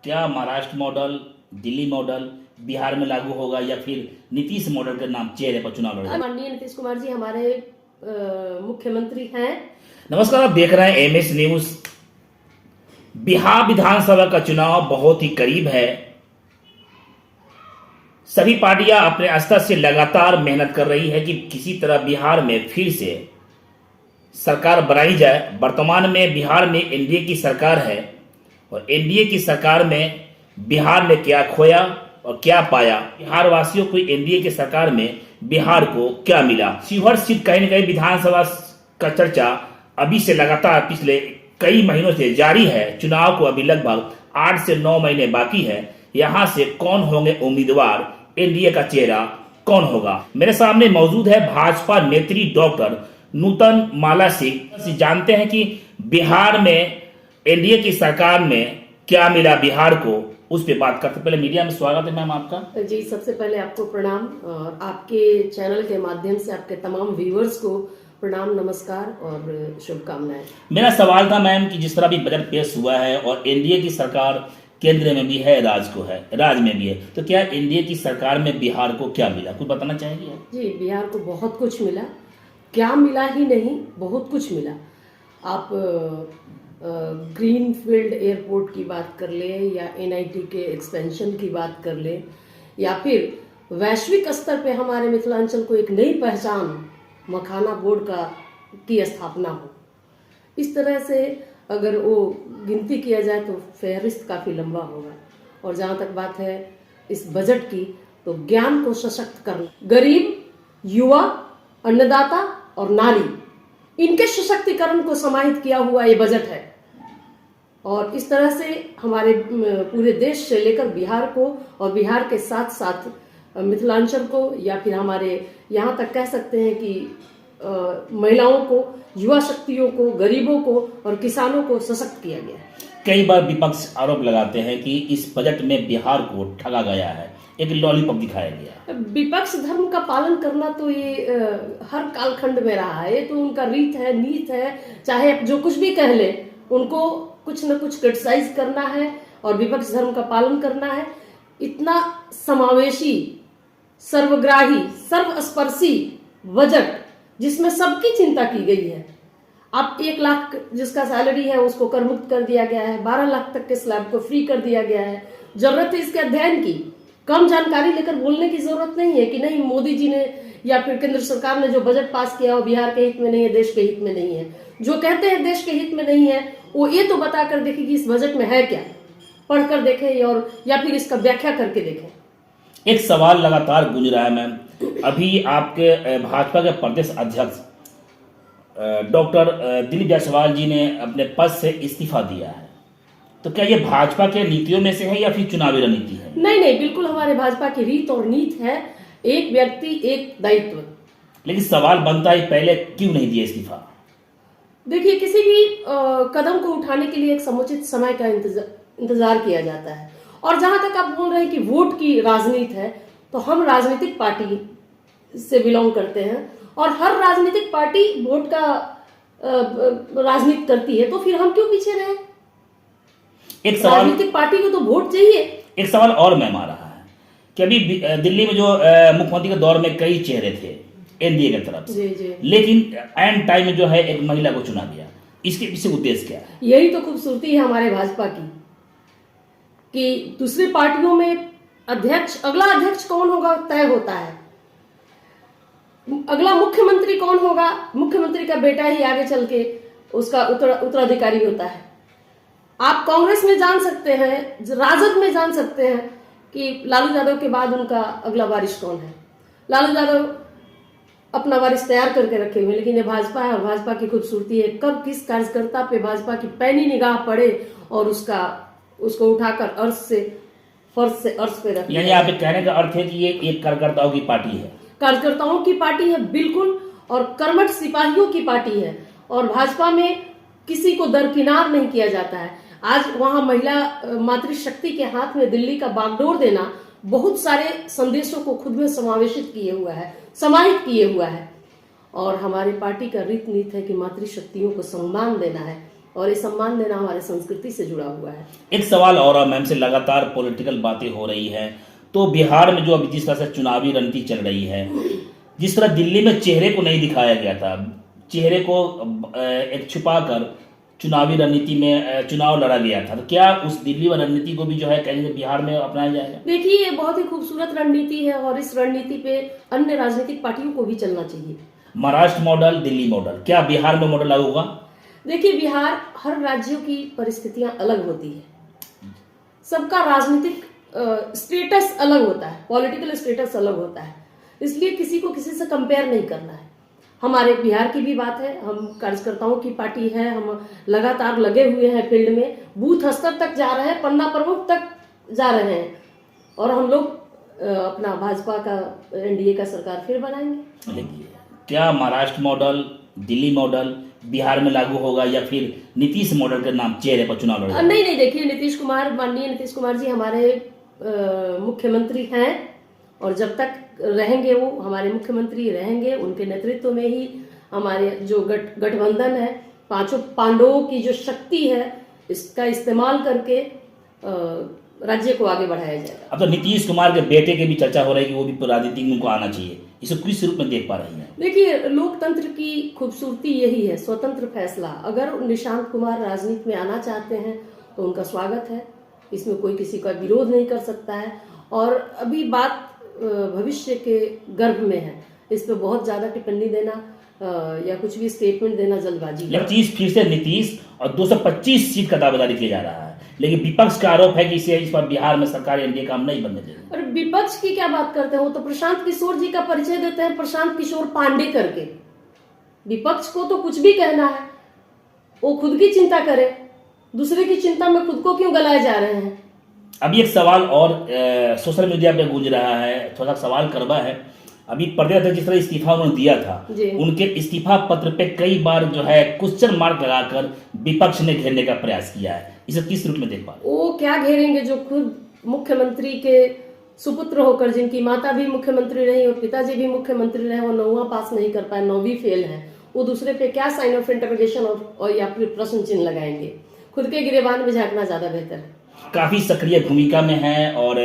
क्या Maharashtra model, Delhi model Bihar में लागू होगा या फिर नीतीश मॉडल के नाम चेहरे पर चुनाव लड़ेगा? माननीय नीतीश कुमार जी हमारे मुख्यमंत्री हैं। नमस्कार, आप देख रहे हैं एमएस न्यूज। बिहार विधानसभा का चुनाव बहुत ही करीब है। सभी पार्टियां अपने स्तर से लगातार मेहनत कर रही है कि किसी तरह बिहार में फिर से सरकार बनाई जाए। वर्तमान में बिहार में एनडीए की सरकार है और एनडीए की सरकार में बिहार ने क्या खोया और क्या पाया, बिहार वासियों को एनडीए की सरकार में बिहार को क्या मिला। शिवहर सीट कहीं न कहीं विधानसभा का चर्चा अभी से लगातार पिछले कई महीनों से जारी है। चुनाव को अभी लगभग 8 से 9 महीने बाकी है। यहां से कौन होंगे उम्मीदवार, एनडीए का चेहरा कौन होगा? मेरे सामने मौजूद है भाजपा नेत्री डॉक्टर नूतन माला सिंह। जानते हैं कि बिहार में एनडीए की सरकार में क्या मिला बिहार को, उस पे बात करते। पहले मीडिया में स्वागत है मैम आपका। जी, सबसे पहले आपको प्रणाम और आपके चैनल के माध्यम से आपके तमाम व्यूअर्स को प्रणाम, नमस्कार और शुभकामनाएं। मेरा सवाल था मैम कि जिस तरह भी बजट पेश हुआ है और एनडीए की सरकार केंद्र में भी है, राज्य में भी है, तो क्या एनडीए की सरकार में बिहार को क्या मिला, कुछ बताना चाहेंगे आप? जी, बिहार को बहुत कुछ मिला। क्या मिला ही नहीं, बहुत कुछ मिला। आप ग्रीनफील्ड एयरपोर्ट की बात कर ले या एनआईटी के एक्सपेंशन की बात कर ले या फिर वैश्विक स्तर पे हमारे मिथिलांचल को एक नई पहचान मखाना बोर्ड की स्थापना हो। इस तरह से अगर वो गिनती किया जाए तो फहरिस्त काफ़ी लंबा होगा। और जहाँ तक बात है इस बजट की, तो ज्ञान को सशक्त करना, गरीब, युवा, अन्नदाता और नारी, इनके सशक्तिकरण को समाहित किया हुआ ये बजट है। और इस तरह से हमारे पूरे देश से लेकर बिहार को और बिहार के साथ साथ मिथिलांचल को या फिर हमारे यहाँ तक कह सकते हैं कि महिलाओं को, युवा शक्तियों को, गरीबों को और किसानों को सशक्त किया गया है। कई बार विपक्ष आरोप लगाते हैं कि इस बजट में बिहार को ठगा गया है, एक लॉलीपॉप दिखाया गया। विपक्ष धर्म का पालन करना तो ये हर कालखंड में रहा है। ये तो उनका रीत है, नीत है। चाहे जो कुछ भी कह ले, उनको कुछ न कुछ क्रिटिसाइज करना है और विपक्ष धर्म का पालन करना है। इतना समावेशी, सर्वग्राही, सर्वस्पर्शी बजट जिसमें सबकी चिंता की गई है। अब 1 लाख जिसका सैलरी है उसको कर मुक्त कर दिया गया है, 12 लाख तक के स्लैब को फ्री कर दिया गया है। जरूरत है इसके अध्ययन की, कम जानकारी लेकर बोलने की जरूरत नहीं है कि नहीं मोदी जी ने या फिर केंद्र सरकार ने जो बजट पास किया वो बिहार के हित में नहीं है, देश के हित में नहीं है। जो कहते हैं देश के हित में नहीं है, वो ये तो बता कर देखे कि इस बजट में है क्या, पढ़कर देखें और या फिर इसका व्याख्या करके देखें। एक सवाल लगातार गूंज रहा है मैम, अभी आपके भाजपा के प्रदेश अध्यक्ष डॉक्टर दिलीप जायसवाल जी ने अपने पद से इस्तीफा दिया है, तो क्या ये भाजपा के नीतियों में से है या फिर चुनावी रणनीति है? नहीं, बिल्कुल हमारे भाजपा की रीत और नीति है, एक व्यक्ति एक दायित्व। लेकिन सवाल बनता है पहले क्यों नहीं दिया इस्तीफा? देखिए, किसी भी कदम को उठाने के लिए एक समुचित समय का इंतजार किया जाता है। और जहां तक आप बोल रहे हैं कि वोट की राजनीति है, तो हम राजनीतिक पार्टी से बिलोंग करते हैं और हर राजनीतिक पार्टी वोट का राजनीति करती है, तो फिर हम क्यों पीछे रहे? एक सवाल, राजनीतिक पार्टी को तो वोट चाहिए। एक सवाल और मैम आ रहा है कि अभी दिल्ली में जो मुख्यमंत्री के दौर में कई चेहरे थे एनडीए की तरफ से, जी। लेकिन एंड टाइम में जो है एक महिला को चुना गया, इसके पीछे उद्देश्य क्या है? यही तो खूबसूरती है हमारे भाजपा की कि दूसरी पार्टियों में अगला अध्यक्ष कौन होगा तय होता है, अगला मुख्यमंत्री कौन होगा, मुख्यमंत्री का बेटा ही आगे चल के उसका उत्तराधिकारी होता है। आप कांग्रेस में जान सकते हैं, राजद में जान सकते हैं कि लालू यादव के बाद उनका अगला वारिस कौन है। लालू यादव अपना वारिस तैयार करके रखे हुए, लेकिन ये भाजपा है और भाजपा की खूबसूरती है कब किस कार्यकर्ता पे भाजपा की पैनी निगाह पड़े और उसको उठाकर फर्श से अर्श पे रख। यानी आप कहने का अर्थ है कि ये एक कार्यकर्ताओं की पार्टी है? कार्यकर्ताओं की पार्टी है बिल्कुल, और कर्मठ सिपाहियों की पार्टी है। और भाजपा में किसी को दरकिनार नहीं किया जाता है। आज वहां महिला मातृशक्ति के हाथ में दिल्ली का बागडोर देना बहुत सारे संदेशों को खुद में समाहित किए हुआ है। और हमारी पार्टी का रीत नीति है कि मातृशक्तियों को सम्मान देना है, और ये सम्मान देना हमारे संस्कृति से जुड़ा हुआ है। एक सवाल और मैम से, लगातार पॉलिटिकल बातें हो रही है, तो बिहार में जो अभी जिस तरह से चुनावी रणनीति चल रही है, जिस तरह दिल्ली में चेहरे को नहीं दिखाया गया था, चेहरे को एक छुपा कर चुनावी रणनीति में चुनाव लड़ा गया था, तो क्या उस दिल्ली वाली रणनीति को भी जो है कहीं बिहार में अपनाया जाएगा? देखिए, ये बहुत ही खूबसूरत रणनीति है और इस रणनीति पे अन्य राजनीतिक पार्टियों को भी चलना चाहिए। महाराष्ट्र मॉडल, दिल्ली मॉडल, क्या बिहार में मॉडल लागू होगा? देखिए, बिहार, हर राज्यों की परिस्थितियां अलग होती है, सबका राजनीतिक स्टेटस अलग होता है, पॉलिटिकल स्टेटस अलग होता है, इसलिए किसी को किसी से कंपेयर नहीं करना है। हमारे बिहार की भी बात है, हम कार्यकर्ताओं की पार्टी है, हम लगातार लगे हुए हैं फील्ड में, बूथ स्तर तक जा रहे हैं, पन्ना प्रमुख तक जा रहे हैं, और हम लोग अपना भाजपा का एनडीए का सरकार फिर बनाएंगे। क्या महाराष्ट्र मॉडल, दिल्ली मॉडल बिहार में लागू होगा या फिर नीतीश मॉडल के नाम चेहरे पर चुनाव लड़ेगा? नहीं, देखिए, माननीय नीतीश कुमार जी हमारे मुख्यमंत्री हैं और जब तक रहेंगे वो हमारे मुख्यमंत्री रहेंगे, उनके नेतृत्व में ही हमारे जो गठबंधन है, पांचों पांडवों की जो शक्ति है, इसका इस्तेमाल करके राज्य को आगे बढ़ाया जाएगा। अब तो नीतीश कुमार के बेटे की भी चर्चा हो रही है कि वो भी राजनीति में उनको आना चाहिए, इसे किस रूप में देख पा रही है? देखिए, लोकतंत्र की खूबसूरती यही है, स्वतंत्र फैसला। अगर निशांत कुमार राजनीति में आना चाहते हैं तो उनका स्वागत है, इसमें कोई किसी का विरोध नहीं कर सकता है। और अभी बात भविष्य के गर्भ में है, इस पे बहुत ज्यादा टिप्पणी देना या कुछ भी स्टेटमेंट देना जल्दबाजी है। 30 फिर से नीतीश और 225 सीट का दावेदारी किया जा रहा है, लेकिन विपक्ष का आरोप है कि इस बार बिहार में सरकार एनडीए काम नहीं बनने देगी। और विपक्ष की क्या बात करते हैं, वो तो प्रशांत किशोर जी का परिचय देते हैं, प्रशांत किशोर पांडे करके। विपक्ष को तो कुछ भी कहना है, वो खुद की चिंता करे, दूसरे की चिंता में खुद को क्यों गलाए जा रहे हैं। अभी एक सवाल और सोशल मीडिया पे गूंज रहा है, थोड़ा सवाल करवा है। अभी प्रदेश अध्यक्ष जिस तरह इस्तीफा उन्होंने दिया था, उनके इस्तीफा पत्र पे कई बार जो है क्वेश्चन मार्क लगाकर विपक्ष ने घेरने का प्रयास किया है, इसे किस रूप में देख पा रहे? वो क्या घेरेंगे, जो खुद मुख्यमंत्री के सुपुत्र होकर, जिनकी माता भी मुख्यमंत्री रही और पिताजी भी मुख्यमंत्री रहे, वो 9वां पास नहीं कर पाए, 9वीं फेल है, वो दूसरे पे क्या साइन ऑफ इंटरोगेशन और या फिर प्रश्न चिन्ह लगाएंगे? खुद के गिरेबान में झांकना ज्यादा बेहतर है। काफी सक्रिय भूमिका में है और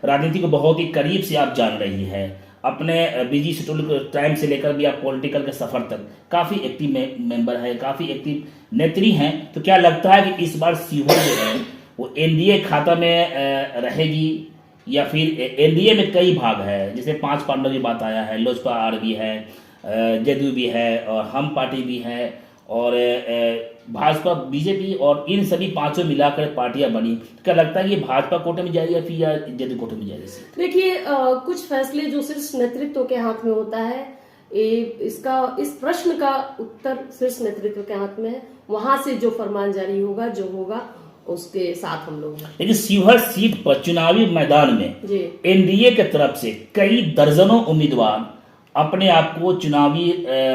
राजनीति को बहुत ही करीब से आप जान रही है, अपने बिजी शेड्यूल टाइम से लेकर भी आप पॉलिटिकल के सफर तक काफी एक्टिव मेंबर है, काफी एक्टिव नेत्री हैं, तो क्या लगता है कि इस बार सीहोर जो है वो एनडीए खाता में रहेगी या फिर एनडीए में कई भाग है, जैसे 5 पार्टनर की बात आया है, लोजपा आर भी है, जदयू भी है और हम पार्टी भी है और भाजपा, बीजेपी, और इन सभी 5 मिलाकर पार्टियां बनी, तो क्या लगता है कि भाजपा कोटे में जाएगी या फिर जदयू कोटे में जाएगी? देखिए, कुछ फैसले जो शीर्ष नेतृत्व के हाथ में होता है, इस प्रश्न का उत्तर शीर्ष नेतृत्व के हाथ में है, वहां से जो फरमान जारी होगा, जो होगा, उसके साथ हम लोग हैं। लेकिन शिवहर सीट पर चुनावी मैदान में एनडीए के तरफ से कई दर्जनों उम्मीदवार अपने आप को चुनावी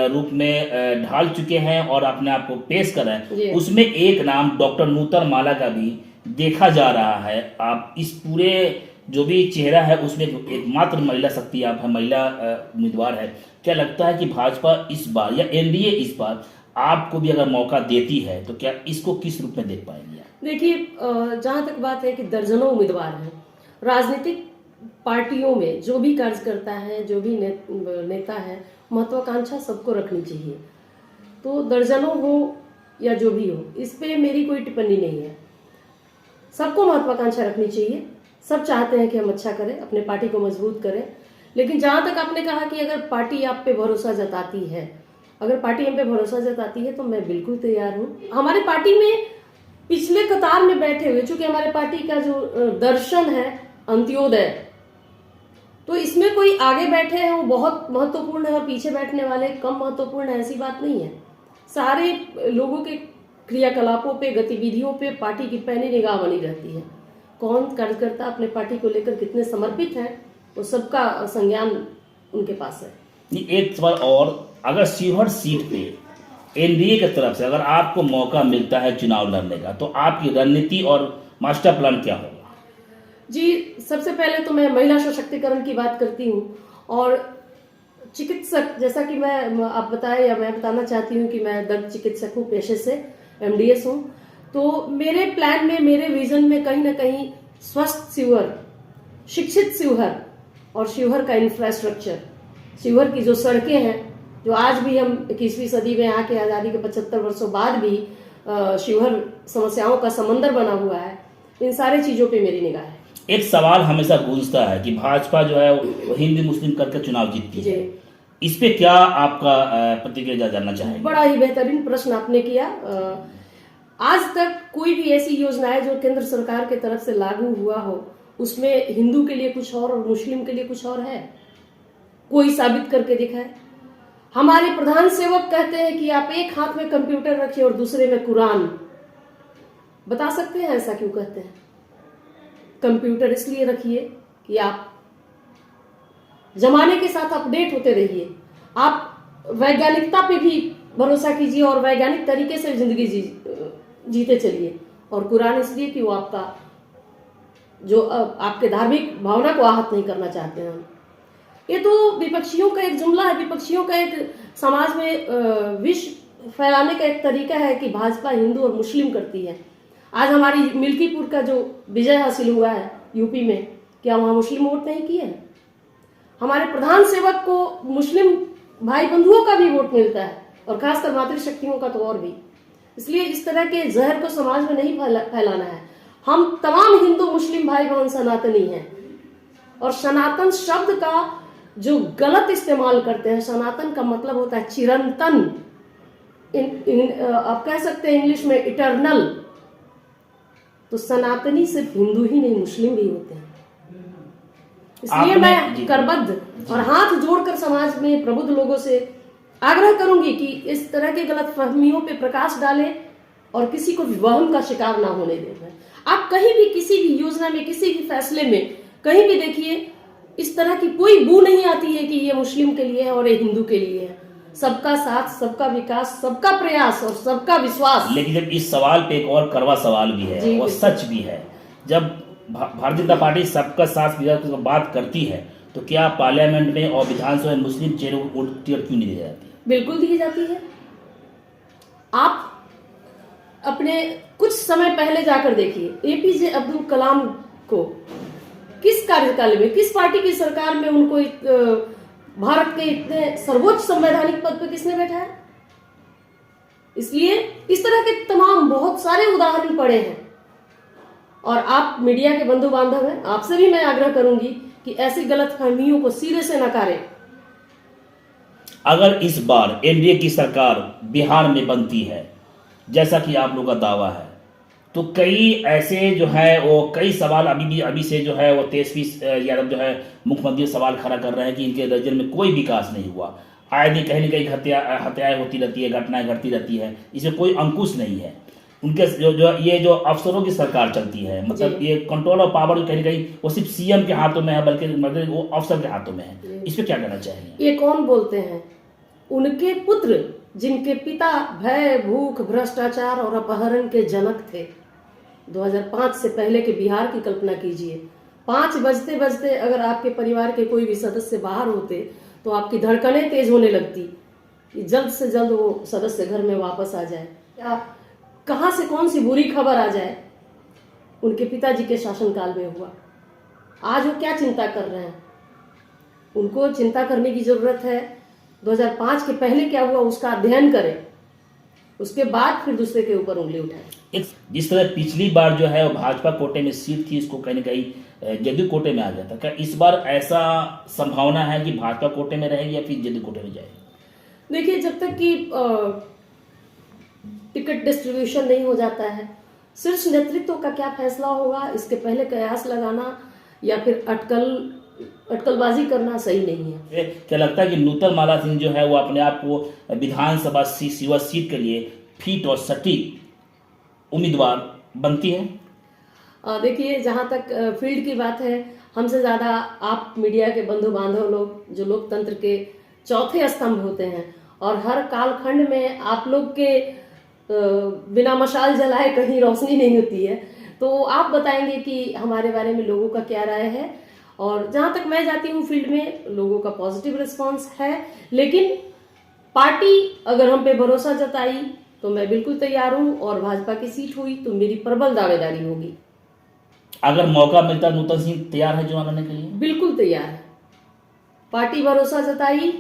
रूप में ढाल चुके हैं और अपने आप को पेश कर रहे हैं, उसमें एक नाम डॉक्टर नूतन माला का भी देखा जा रहा है। आप इस पूरे जो भी चेहरा है उसमें एकमात्र महिला शक्ति आप है, महिला उम्मीदवार है, क्या लगता है कि भाजपा इस बार या एनडीए इस बार आपको भी अगर मौका देती है तो क्या इसको किस रूप में देख पाएंगे? देखिए, जहां तक बात है कि दर्जनों उम्मीदवार हैं, राजनीतिक पार्टियों में जो भी कार्यकर्ता है, जो भी नेता है, महत्वाकांक्षा सबको रखनी चाहिए, तो दर्जनों हो या जो भी हो, इस पे मेरी कोई टिप्पणी नहीं है। सबको महत्वाकांक्षा रखनी चाहिए, सब चाहते हैं कि हम अच्छा करें, अपने पार्टी को मजबूत करें, लेकिन जहां तक आपने कहा कि अगर पार्टी आप पे भरोसा जताती है, अगर पार्टी हम पे भरोसा जताती है तो मैं बिल्कुल तैयार हूँ। हमारे पार्टी में पिछले कतार में बैठे हुए, चूंकि हमारे पार्टी का जो दर्शन है अंत्योदय, तो इसमें कोई आगे बैठे हैं वो बहुत महत्वपूर्ण है और पीछे बैठने वाले कम महत्वपूर्ण है, ऐसी बात नहीं है। सारे लोगों के क्रियाकलापों पे, गतिविधियों पे पार्टी की पैनी निगाह बनी रहती है। कौन कार्यकर्ता अपने पार्टी को लेकर कितने समर्पित है, वो सबका संज्ञान उनके पास है। एक सवाल और, अगर शिवहर सीट पे एनडीए की तरफ से अगर आपको मौका मिलता है चुनाव लड़ने का, तो आपकी रणनीति और मास्टर प्लान क्या होगा? जी, सबसे पहले तो मैं महिला सशक्तिकरण की बात करती हूँ और चिकित्सक, जैसा कि आप बताएं या मैं बताना चाहती हूँ कि मैं दंत चिकित्सक हूँ पेशे से, MDS हूँ। तो मेरे प्लान में, मेरे विजन में कहीं ना कहीं स्वस्थ शिवहर, शिक्षित शिवहर और शिवहर का इंफ्रास्ट्रक्चर, शिवहर की जो सड़कें हैं, जो आज भी हम 21वीं सदी में आके आज़ादी के 75 वर्षों बाद भी शिवहर समस्याओं का समंदर बना हुआ है, इन सारी चीज़ों पे मेरी निगाह है। एक सवाल हमेशा गूंजता है कि भाजपा जो है वो हिंदू मुस्लिम करके चुनाव जीतती है, इस पे क्या आपका प्रतिक्रिया जानना चाहेंगे? बड़ा ही बेहतरीन प्रश्न आपने किया। आज तक कोई भी ऐसी योजना है जो केंद्र सरकार के तरफ से लागू हुआ हो, उसमें हिंदू के लिए कुछ और मुस्लिम के लिए कुछ और है? कोई साबित करके दिखाए। हमारे प्रधान सेवक कहते हैं कि आप एक हाथ में कंप्यूटर रखिए और दूसरे में कुरान। बता सकते हैं ऐसा क्यों कहते हैं? कंप्यूटर इसलिए रखिए कि आप जमाने के साथ अपडेट होते रहिए, आप वैज्ञानिकता पे भी भरोसा कीजिए और वैज्ञानिक तरीके से जिंदगी जीते चलिए। और कुरान इसलिए कि वो आपका जो आपके धार्मिक भावना को आहत नहीं करना चाहते हैं। ये तो विपक्षियों का एक जुमला है, विपक्षियों का एक समाज में विष फैलाने का एक तरीका है कि भाजपा हिंदू और मुस्लिम करती है। आज हमारी मिल्कीपुर का जो विजय हासिल हुआ है यूपी में, क्या वहां मुस्लिम वोट नहीं किए हैं? हमारे प्रधान सेवक को मुस्लिम भाई बंधुओं का भी वोट मिलता है, और खासकर मातृशक्तियों का तो और भी। इसलिए इस तरह के जहर को समाज में नहीं फैलाना है। हम तमाम हिंदू मुस्लिम भाई बहन सनातनी हैं, और सनातन शब्द का जो गलत इस्तेमाल करते हैं, सनातन का मतलब होता है चिरंतन, आप कह सकते हैं इंग्लिश में इटर्नल। तो सनातनी सिर्फ हिंदू ही नहीं, मुस्लिम भी होते हैं। इसलिए मैं करबद्ध और हाथ जोड़कर समाज में प्रबुद्ध लोगों से आग्रह करूंगी कि इस तरह के गलत फहमियों पे प्रकाश डालें और किसी को वहम का शिकार ना होने दें। आप कहीं भी किसी भी योजना में, किसी भी फैसले में कहीं भी देखिए, इस तरह की कोई बू नहीं आती है कि ये मुस्लिम के लिए है और ये हिंदू के लिए है। सबका साथ, सबका विकास, सबका प्रयास और सबका विश्वास। लेकिन जब इस सवाल पे एक और कड़वा सवाल भी है और सच भी है, जब भारतीय जनता पार्टी सबका साथ विकास की बात करती है, तो क्या पार्लियामेंट में और विधानसभा में मुस्लिम चेहरे को टिकट क्यों नहीं दी जाती? बिल्कुल दी जाती है। आप अपने कुछ समय पहले जाकर देखिए, APJ अब्दुल कलाम को किस कार्यकाल में, किस पार्टी की सरकार में उनको भारत के इतने सर्वोच्च संवैधानिक पद पर किसने बैठाया? इसलिए इस तरह के तमाम बहुत सारे उदाहरण पड़े हैं, और आप मीडिया के बंधु बांधव हैं, आपसे भी मैं आग्रह करूंगी कि ऐसी गलतफहमियों को सिरे से नकारें। अगर इस बार NDA की सरकार बिहार में बनती है, जैसा कि आप लोगों का दावा है, तो कई ऐसे जो है वो कई सवाल अभी से जो है वो तेजस्वी यादव जो है मुख्यमंत्री सवाल खड़ा कर रहे हैं कि इनके रीजन में कोई विकास नहीं हुआ। आए दिन कहीं न कहीं हत्याएं होती रहती है, घटनाएं घटती रहती है, इसमें कोई अंकुश नहीं है। उनके जो अफसरों की सरकार चलती है, मतलब ये कंट्रोल ऑफ पावर जो कहीं न कहीं वो सिर्फ CM के हाथों में है, बल्कि वो अफसर के हाथों में है। इस पर क्या कहना चाहिए? ये कौन बोलते हैं? उनके पुत्र, जिनके पिता भय, भूख, भ्रष्टाचार और अपहरण के जनक थे। 2005 से पहले के बिहार की कल्पना कीजिए। 5 बजते बजते अगर आपके परिवार के कोई भी सदस्य बाहर होते तो आपकी धड़कनें तेज होने लगती कि जल्द से जल्द वो सदस्य घर में वापस आ जाए, या कहां से कौन सी बुरी खबर आ जाए। उनके पिताजी के शासनकाल में हुआ। आज वो क्या चिंता कर रहे हैं? उनको चिंता करने की जरूरत है। 2005 के पहले क्या हुआ उसका अध्ययन करें, उसके बाद फिर दूसरे के ऊपर उंगली उठाएं। जिस तरह पिछली बार जो है वो भाजपा कोटे में सीट थी, इसको कहीं न कहीं जदयू कोटे में आ गया था, क्या इस बार ऐसा संभावना है कि भाजपा कोटे में रहेगी या फिर जदयू कोटे में जाएगी? देखिए, जब तक कि टिकट डिस्ट्रीब्यूशन नहीं हो जाता है, शीर्ष नेतृत्व का क्या फैसला होगा, इसके पहले कयास लगाना या फिर अटकलबाजी करना सही नहीं है। क्या लगता है कि नूतन माला सिंह जो है वो अपने आप को विधानसभा शिवहर सीट के लिए फिट और सटीक उम्मीदवार बनती है? देखिए, जहाँ तक फील्ड की बात है, हमसे ज़्यादा आप मीडिया के बंधु बांधव लोग, जो लोकतंत्र के चौथे स्तंभ होते हैं, और हर कालखंड में आप लोग के बिना मशाल जलाए कहीं रोशनी नहीं होती है, तो आप बताएंगे कि हमारे बारे में लोगों का क्या राय है। और जहाँ तक मैं जाती हूँ फील्ड में, लोगों का पॉजिटिव रिस्पांस है। लेकिन पार्टी अगर हम पे भरोसा जताई तो मैं बिल्कुल तैयार हूँ, और भाजपा की सीट हुई तो मेरी प्रबल दावेदारी होगी। अगर मौका मिलता नूतन सिंह तैयार है चुनाव लड़ने के लिए? बिल्कुल तैयार है। पार्टी भरोसा जताई,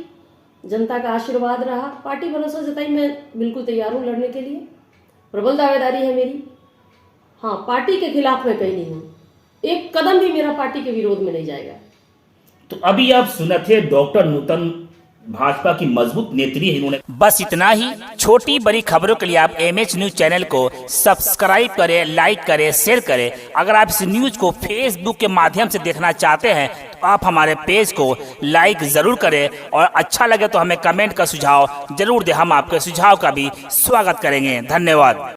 जनता का आशीर्वाद रहा, पार्टी भरोसा जताई, मैं बिल्कुल तैयार हूँ लड़ने के लिए। प्रबल दावेदारी है मेरी। हाँ, पार्टी के खिलाफ मैं कहीं नहीं हूँ, एक कदम भी मेरा पार्टी के विरोध में नहीं जाएगा। तो अभी आप सुने थे डॉक्टर नूतन भाजपा की मजबूत नेत्री है। इन्होंने बस इतना ही। छोटी बड़ी खबरों के लिए आप MH न्यूज चैनल को सब्सक्राइब करें, लाइक करें, शेयर करें। अगर आप इस न्यूज को फेसबुक के माध्यम से देखना चाहते हैं तो आप हमारे पेज को लाइक जरूर करें, और अच्छा लगे तो हमें कमेंट का सुझाव जरूर दें। हम आपके सुझाव का भी स्वागत करेंगे। धन्यवाद।